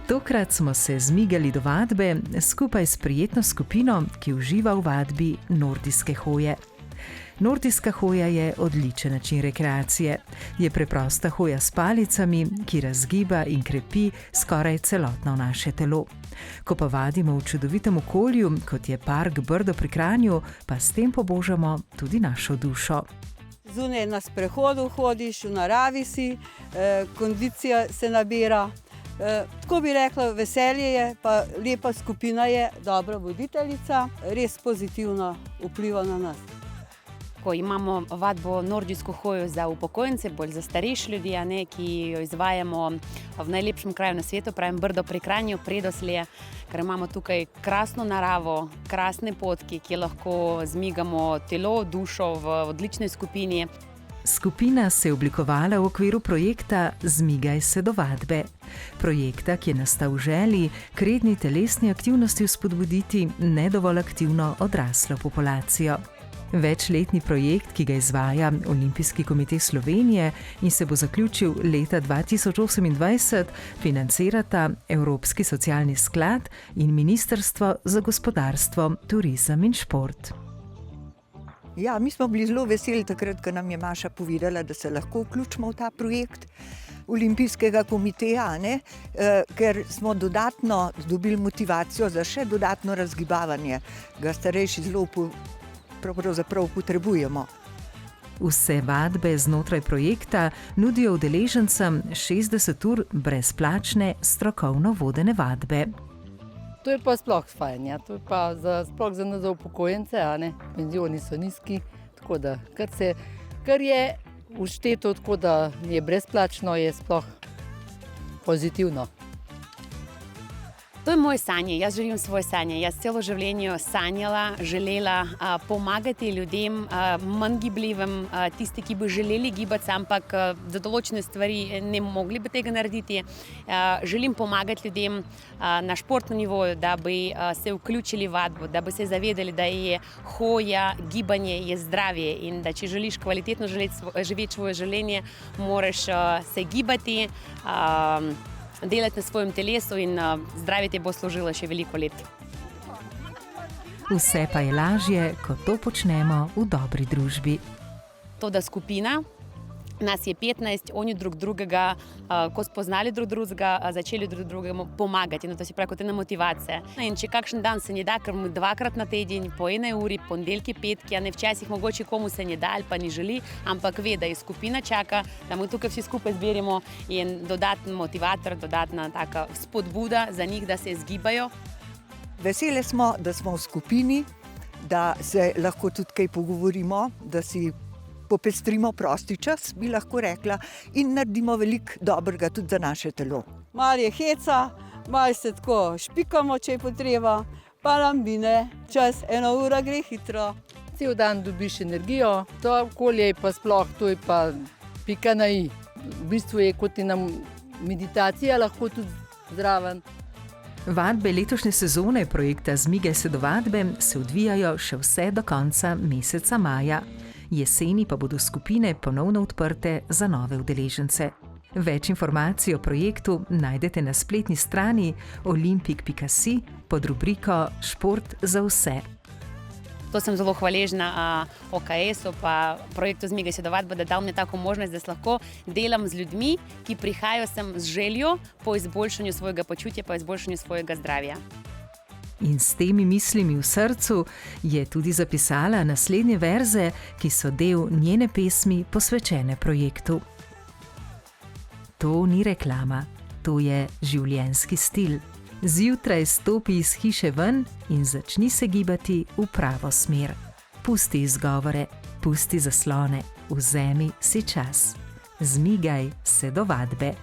Tokrat smo se zmigali do vadbe skupaj s prijetno skupino, ki uživa v vadbi nordijske hoje. Nordijska hoja je odličen način rekreacije. Je preprosta hoja s palicami, ki razgiba in krepi skoraj celotno naše telo. Ko pa vadimo v čudovitem okolju, kot je park Brdo pri Kranju, pa s tem pobožamo tudi našo dušo. Zunaj na sprehodu hodiš, v naravi si, kondicija se nabira. Tako bi rekla, veselje je, pa lepa skupina je, dobra voditeljica, res pozitivno vpliva na nas. Ko imamo vadbo nordijsko hojo za upokojence, bolj za starejše ljudi, ki jo izvajamo v najlepšem kraju na svetu, pravim Brdo pri Kranju, Predoslje, ker imamo tukaj krasno naravo, krasne potke, ki lahko zmigamo telo, dušo v odlični skupini. Skupina se je oblikovala v okviru projekta Zmigaj se do vadbe. Projekta, ki je nastal v želji k redni telesni aktivnosti vzpodbuditi nedovolj aktivno odraslo populacijo. Večletni projekt, ki ga izvaja Olimpijski komite Slovenije in se bo zaključil leta 2028, financirata Evropski socialni sklad in Ministrstvo za gospodarstvo, turizem in šport. Ja, mi smo bili zelo veseli takrat, ko nam je Maša povedala, da se lahko vključimo v ta projekt Olimpijskega komiteja, ker smo dodatno dobili motivacijo za še dodatno razgibavanje, ga starejši zelo pravzaprav potrebujemo. Vse vadbe znotraj projekta nudijo udeležencem 60 ur brezplačne strokovno vodene vadbe. To je pa sploh fajn, ja. To je pa sploh za nas za upokojence, penzioni so nizki, tako da kar je všteto, tako da je brezplačno, je sploh pozitivno. To je moje sanje, jaz živim svoje sanje. Jaz celo življenje sanjala, želela pomagati ljudem, manj gibljivim, tisti, ki bi želeli gibati, ampak za določene stvari ne mogli bi tega narediti. Želim pomagati ljudem na športnem nivoju, da bi se vključili v vadbo, da bi se zavedali, da je hoja, gibanje je zdravje in da če želiš kvalitetno živeti svoje življenje, moraš se gibati, delati na svojem telesu in zdravje ti bo služilo še veliko let. Vse pa je lažje, ko to počnemo v dobri družbi. To, da skupina, nas je 15, oni drug drugega, ko spoznali drug drugega, začeli drug drugemu pomagati. To se pravi kot ena motivacija. In če kakšen dan se ne da, ker mu dvakrat na teden, po 1 uri, ponedeljki, petki, včasih mogoče komu se ne da ali pa ne želi, ampak ve, da je skupina čaka, da mu tukaj vsi skupaj zberemo in dodaten motivator, dodatna taka spodbuda za njih, da se zgibajo. Veseli smo, da smo v skupini, da se lahko tudi kaj pogovorimo, da si popestrimo prosti čas, bi lahko rekla, in naredimo veliko dobrega tudi za naše telo. Malo je heca, malo se tako špikamo, če je potreba, pa nam mine čas, 1 ura gre hitro. Cel dan dobiš energijo, to okolje pa sploh, to je pa pika na i. V bistvu je kot ena meditacija, lahko tudi zraven. Vadbe letošnje sezone projekta Zmigaj se do vadbe se odvijajo še vse do konca meseca maja. Jeseni pa bodo skupine ponovno odprte za nove udeležence. Več informacij o projektu najdete na spletni strani olimpik.si pod rubriko Šport za vse. To sem zelo hvaležna OKS-u pa projektu Zmigaj se do vadbe, da dal mi tako možnost, da se lahko delam z ljudmi, ki prihajajo sem z željo po izboljšanju svojega počutja, po izboljšanju svojega zdravja. In s temi mislimi v srcu je tudi zapisala naslednje verze, ki so del njene pesmi posvečene projektu. To ni reklama, to je življenjski stil. Zjutraj stopi iz hiše ven in začni se gibati v pravo smer. Pusti izgovore, pusti zaslone, vzemi si čas. Zmigaj se do vadbe.